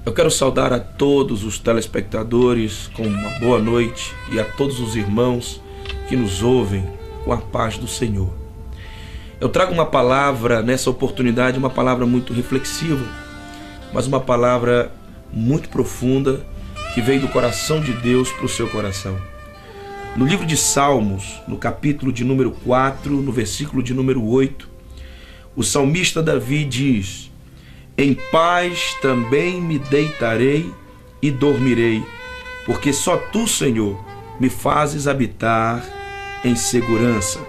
Eu quero saudar a todos os telespectadores com uma boa noite e a todos os irmãos que nos ouvem com a paz do Senhor. Eu trago uma palavra nessa oportunidade, uma palavra muito reflexiva, mas uma palavra muito profunda que veio do coração de Deus para o seu coração. No livro de Salmos, no capítulo de número 4, no versículo de número 8, o salmista Davi diz: em paz também me deitarei e dormirei, porque só tu, Senhor, me fazes habitar em segurança.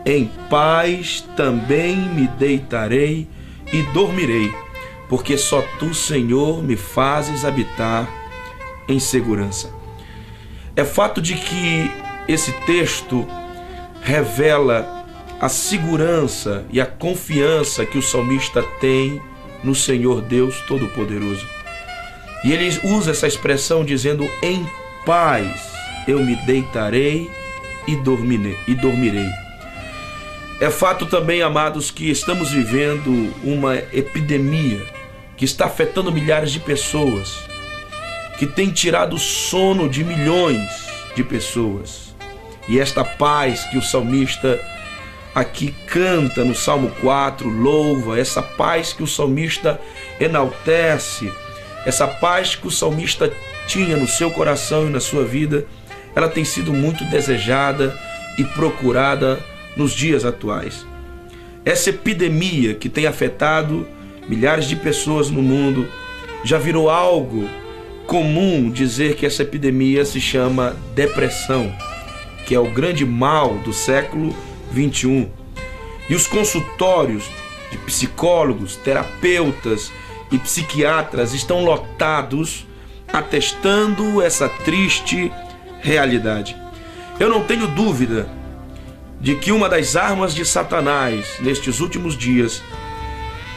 Em paz também me deitarei e dormirei, porque só tu, Senhor, me fazes habitar em segurança. É fato de que esse texto revela a segurança e a confiança que o salmista tem no Senhor Deus Todo-Poderoso. E ele usa essa expressão dizendo: em paz eu me deitarei e dormirei. É fato também, amados, que estamos vivendo uma epidemia que está afetando milhares de pessoas, que tem tirado o sono de milhões de pessoas. E esta paz que o salmista aqui canta no Salmo 4, louva, essa paz que o salmista enaltece, essa paz que o salmista tinha no seu coração e na sua vida, ela tem sido muito desejada e procurada nos dias atuais. Essa epidemia que tem afetado milhares de pessoas no mundo, já virou algo comum dizer que essa epidemia se chama depressão, que é o grande mal do século 21. E os consultórios de psicólogos, terapeutas e psiquiatras estão lotados atestando essa triste realidade. Eu não tenho dúvida de que uma das armas de Satanás nestes últimos dias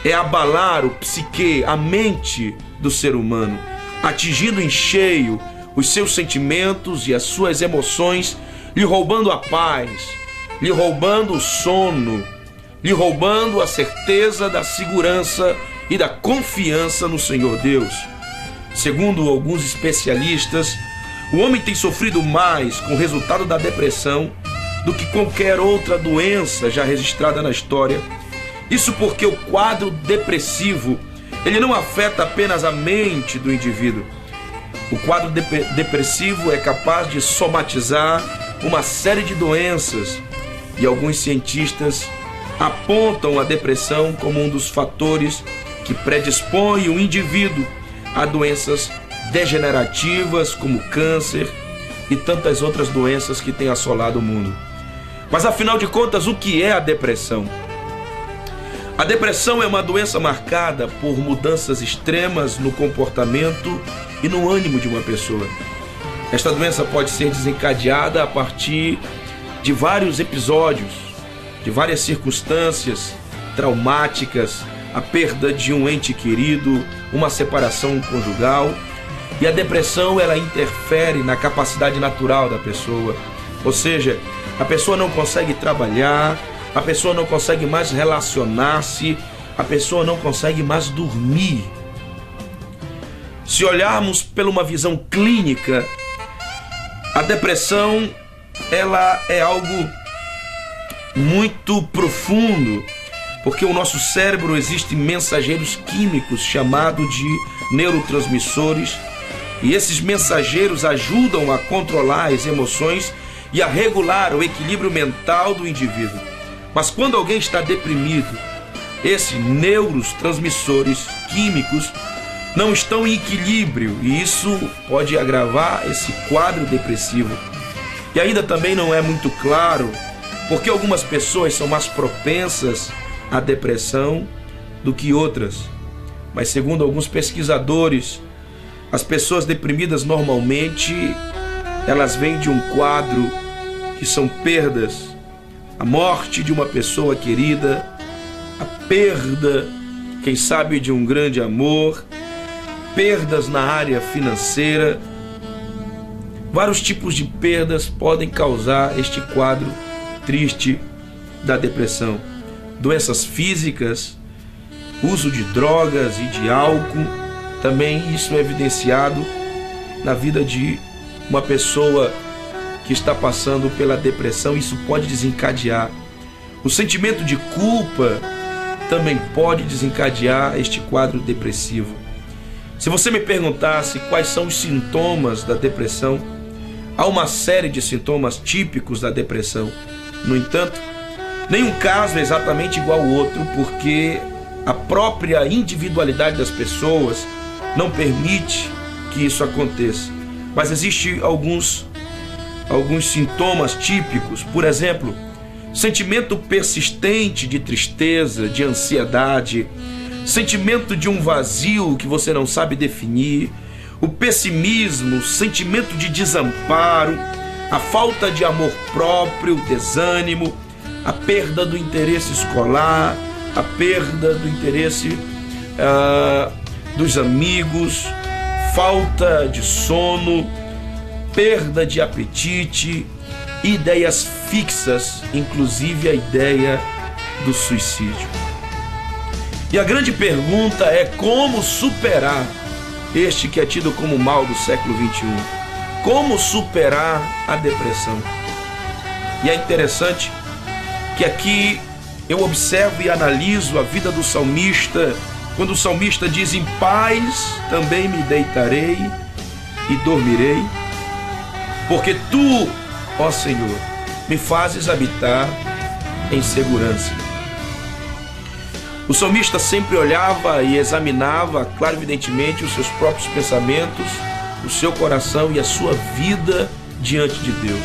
é abalar o psique, a mente do ser humano, atingindo em cheio os seus sentimentos e as suas emoções, lhe roubando a paz, lhe roubando o sono, lhe roubando a certeza da segurança e da confiança no Senhor Deus. Segundo alguns especialistas, o homem tem sofrido mais com o resultado da depressão do que qualquer outra doença já registrada na história. Isso porque o quadro depressivo, ele não afeta apenas a mente do indivíduo. O quadro depressivo é capaz de somatizar uma série de doenças, e alguns cientistas apontam a depressão como um dos fatores que predispõe o indivíduo a doenças degenerativas como câncer e tantas outras doenças que têm assolado o mundo. Mas afinal de contas, o que é a depressão? A depressão é uma doença marcada por mudanças extremas no comportamento e no ânimo de uma pessoa. Esta doença pode ser desencadeada a partir de vários episódios, de várias circunstâncias traumáticas, a perda de um ente querido, uma separação conjugal. E a depressão, ela interfere na capacidade natural da pessoa. Ou seja, a pessoa não consegue trabalhar, a pessoa não consegue mais relacionar-se, a pessoa não consegue mais dormir. Se olharmos pela uma visão clínica, a depressão, ela é algo muito profundo, porque o nosso cérebro existem mensageiros químicos chamados de neurotransmissores, e esses mensageiros ajudam a controlar as emoções e a regular o equilíbrio mental do indivíduo. Mas quando alguém está deprimido, esses neurotransmissores químicos não estão em equilíbrio, e isso pode agravar esse quadro depressivo. E ainda também não é muito claro porque algumas pessoas são mais propensas à depressão do que outras. Mas segundo alguns pesquisadores, as pessoas deprimidas normalmente elas vêm de um quadro que são perdas, a morte de uma pessoa querida, a perda, quem sabe, de um grande amor, perdas na área financeira. Vários tipos de perdas podem causar este quadro triste da depressão. Doenças físicas, uso de drogas e de álcool, Também isso é evidenciado na vida de uma pessoa que está passando pela depressão. Isso pode desencadear. O sentimento de culpa também pode desencadear este quadro depressivo. Se você me perguntasse quais são os sintomas da depressão, há uma série de sintomas típicos da depressão. No entanto, nenhum caso é exatamente igual ao outro, porque a própria individualidade das pessoas não permite que isso aconteça. Mas existem alguns sintomas típicos. Por exemplo, sentimento persistente de tristeza, de ansiedade, sentimento de um vazio que você não sabe definir, o pessimismo, sentimento de desamparo, a falta de amor próprio, desânimo, a perda do interesse escolar, a perda do interesse dos amigos, falta de sono, perda de apetite, ideias fixas, inclusive a ideia do suicídio. E a grande pergunta é como superar este que é tido como mal do século XXI. Como superar a depressão? E é interessante que aqui eu observo e analiso a vida do salmista, quando o salmista diz: em paz também me deitarei e dormirei, porque tu, ó Senhor, me fazes habitar em segurança. O salmista sempre olhava e examinava, claro, evidentemente, os seus próprios pensamentos, o seu coração e a sua vida diante de Deus.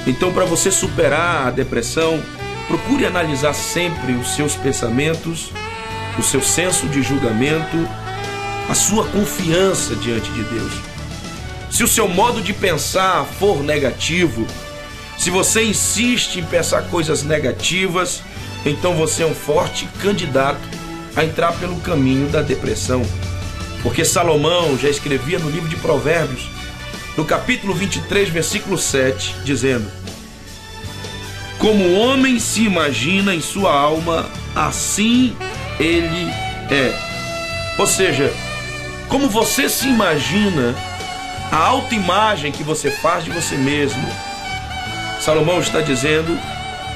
Então, para você superar a depressão, procure analisar sempre os seus pensamentos, o seu senso de julgamento, a sua confiança diante de Deus. Se o seu modo de pensar for negativo, se você insiste em pensar coisas negativas, então você é um forte candidato a entrar pelo caminho da depressão. Porque Salomão já escrevia no livro de Provérbios, no capítulo 23, versículo 7, dizendo: como o homem se imagina em sua alma, assim ele é. Ou seja, como você se imagina, a autoimagem que você faz de você mesmo. Salomão está dizendo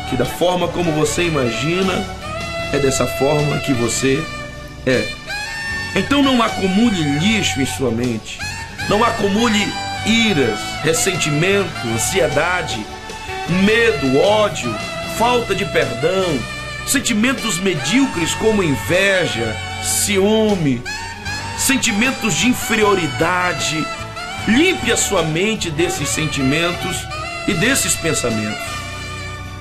que da forma como você imagina, é dessa forma que você é. Então não acumule lixo em sua mente, não acumule iras, ressentimento, ansiedade, medo, ódio, falta de perdão, sentimentos medíocres como inveja, ciúme, sentimentos de inferioridade. Limpe a sua mente desses sentimentos e desses pensamentos.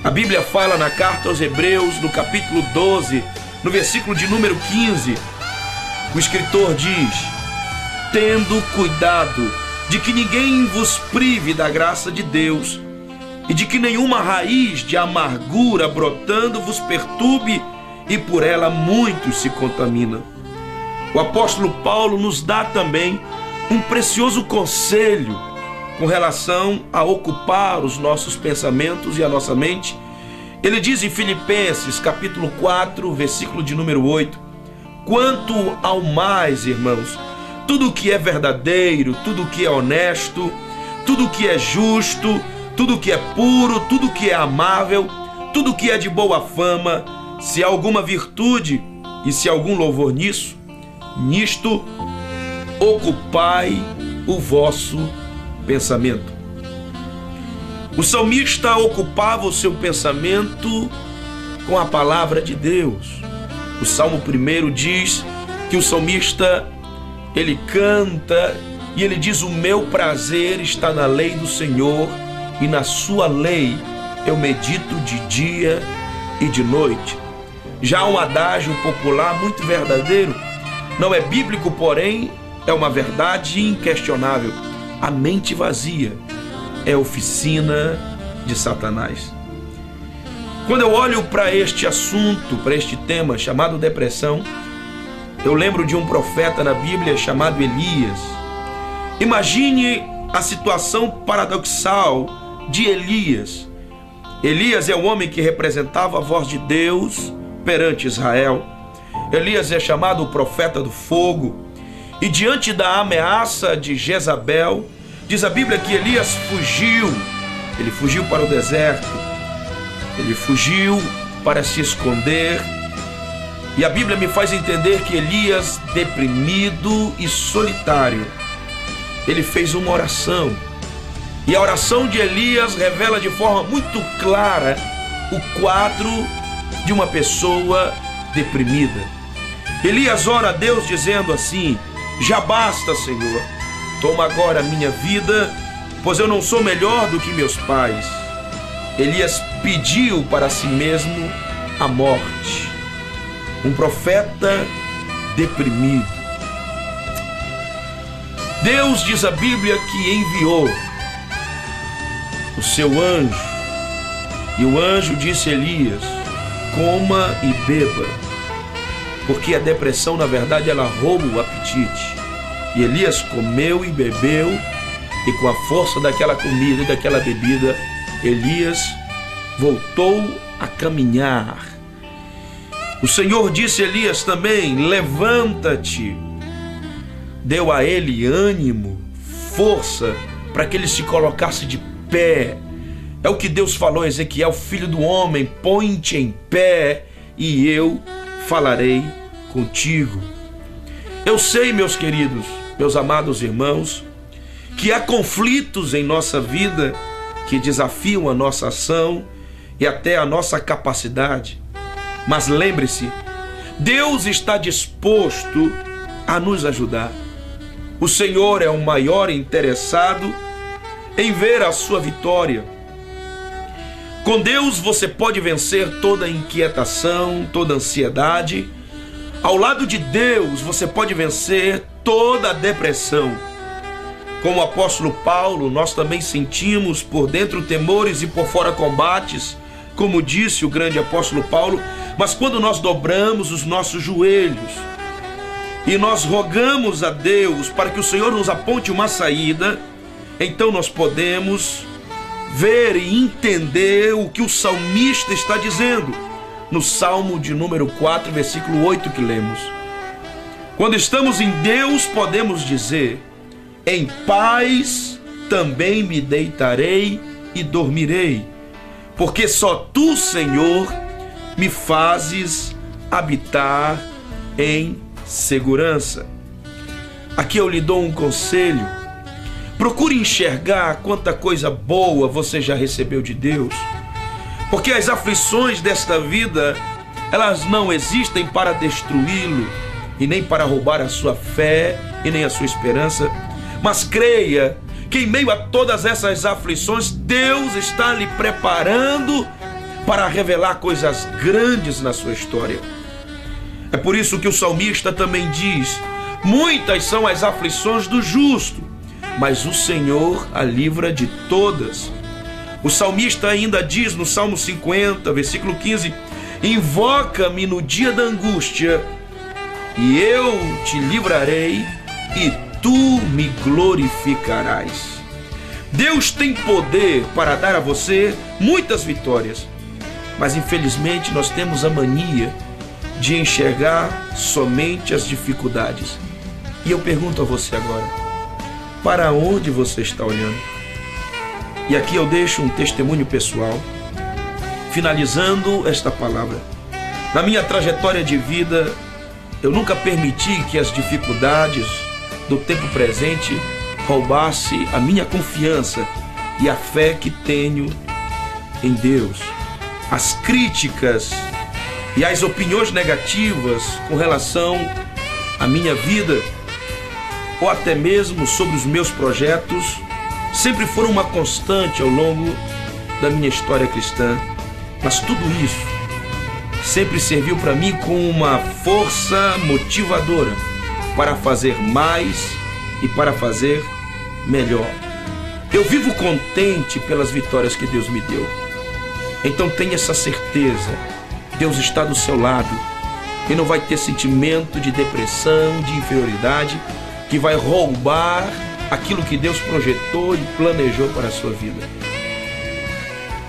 A Bíblia fala na carta aos Hebreus, no capítulo 12, no versículo de número 15, o escritor diz: tendo cuidado de que ninguém vos prive da graça de Deus, e de que nenhuma raiz de amargura brotando vos perturbe, e por ela muitos se contaminam. O apóstolo Paulo nos dá também um precioso conselho com relação a ocupar os nossos pensamentos e a nossa mente. Ele diz em Filipenses, capítulo 4, versículo de número 8: quanto ao mais, irmãos, tudo que é verdadeiro, tudo que é honesto, tudo que é justo, tudo que é puro, tudo que é amável, tudo que é de boa fama, se há alguma virtude e se há algum louvor nisto, ocupai o vosso pensamento. O salmista ocupava o seu pensamento com a palavra de Deus. O Salmo 1 diz que o salmista, ele canta e ele diz: o meu prazer está na lei do Senhor, e na sua lei eu medito de dia e de noite. Já há um adágio popular muito verdadeiro, não é bíblico, porém é uma verdade inquestionável: a mente vazia é oficina de Satanás. Quando eu olho para este assunto, para este tema chamado depressão, eu lembro de um profeta na Bíblia chamado Elias. Imagine a situação paradoxal de Elias. Elias é o homem que representava a voz de Deus perante Israel. Elias é chamado o profeta do fogo. E diante da ameaça de Jezabel, diz a Bíblia que Elias fugiu. Ele fugiu para o deserto. Ele fugiu para se esconder. E a Bíblia me faz entender que Elias, deprimido e solitário, ele fez uma oração. E a oração de Elias revela de forma muito clara o quadro de uma pessoa deprimida. Elias ora a Deus dizendo assim: já basta, Senhor, toma agora a minha vida, pois eu não sou melhor do que meus pais. Elias pediu para si mesmo a morte. Um profeta deprimido. Deus, diz a Bíblia, que enviou o seu anjo. E o anjo disse a Elias: coma e beba. Porque a depressão, na verdade, ela rouba o apetite. E Elias comeu e bebeu. E com a força daquela comida e daquela bebida, Elias voltou a caminhar. O Senhor disse a Elias também: levanta-te. Deu a ele ânimo, força, para que ele se colocasse de pé. É o que Deus falou a Ezequiel: filho do homem, põe-te em pé e eu falarei contigo. Eu sei, meus queridos, meus amados irmãos, que há conflitos em nossa vida que desafiam a nossa ação e até a nossa capacidade. Mas lembre-se, Deus está disposto a nos ajudar. O Senhor é o maior interessado em ver a sua vitória. Com Deus você pode vencer toda inquietação, toda ansiedade. Ao lado de Deus você pode vencer toda a depressão. Como o apóstolo Paulo, nós também sentimos por dentro temores e por fora combates, como disse o grande apóstolo Paulo, mas quando nós dobramos os nossos joelhos e nós rogamos a Deus para que o Senhor nos aponte uma saída, então nós podemos ver e entender o que o salmista está dizendo no Salmo de número 4, versículo 8 que lemos. Quando estamos em Deus, podemos dizer: em paz também me deitarei e dormirei, porque só tu, Senhor, me fazes habitar em segurança. Aqui eu lhe dou um conselho: procure enxergar quanta coisa boa você já recebeu de Deus, porque as aflições desta vida, elas não existem para destruí-lo e nem para roubar a sua fé e nem a sua esperança. Mas creia que em meio a todas essas aflições, Deus está lhe preparando para revelar coisas grandes na sua história. É por isso que o salmista também diz: muitas são as aflições do justo, mas o Senhor a livra de todas. O salmista ainda diz no Salmo 50, versículo 15: invoca-me no dia da angústia, e eu te livrarei, e tu me glorificarás. Deus tem poder para dar a você muitas vitórias, mas infelizmente nós temos a mania de enxergar somente as dificuldades. E eu pergunto a você agora: para onde você está olhando? E aqui eu deixo um testemunho pessoal, finalizando esta palavra. Na minha trajetória de vida, eu nunca permiti que as dificuldades do tempo presente roubasse a minha confiança e a fé que tenho em Deus. As críticas e as opiniões negativas com relação à minha vida, ou até mesmo sobre os meus projetos, sempre foram uma constante ao longo da minha história cristã. Mas tudo isso sempre serviu para mim como uma força motivadora para fazer mais e para fazer melhor. Eu vivo contente pelas vitórias que Deus me deu. Então tenha essa certeza: Deus está do seu lado e não vai ter sentimento de depressão, de inferioridade que vai roubar aquilo que Deus projetou e planejou para a sua vida.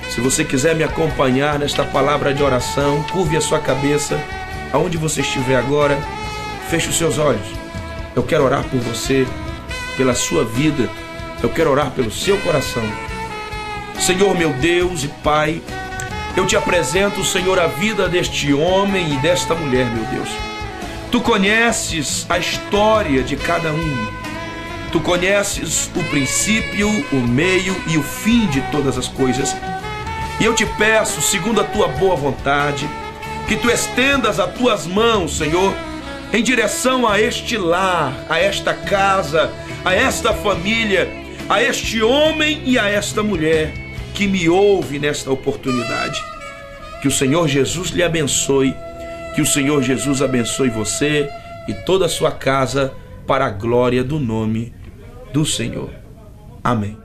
Se você quiser me acompanhar nesta palavra de oração, curve a sua cabeça aonde você estiver agora, feche os seus olhos Eu quero orar por você, pela sua vida. Eu quero orar pelo seu coração. Senhor, meu Deus e Pai, eu te apresento, Senhor, a vida deste homem e desta mulher, meu Deus. Tu conheces a história de cada um. Tu conheces o princípio, o meio e o fim de todas as coisas. E eu te peço, segundo a tua boa vontade, que tu estendas as tuas mãos, Senhor, em direção a este lar, a esta casa, a esta família, a este homem e a esta mulher que me ouve nesta oportunidade. Que o Senhor Jesus lhe abençoe, que o Senhor Jesus abençoe você e toda a sua casa para a glória do nome do Senhor. Amém.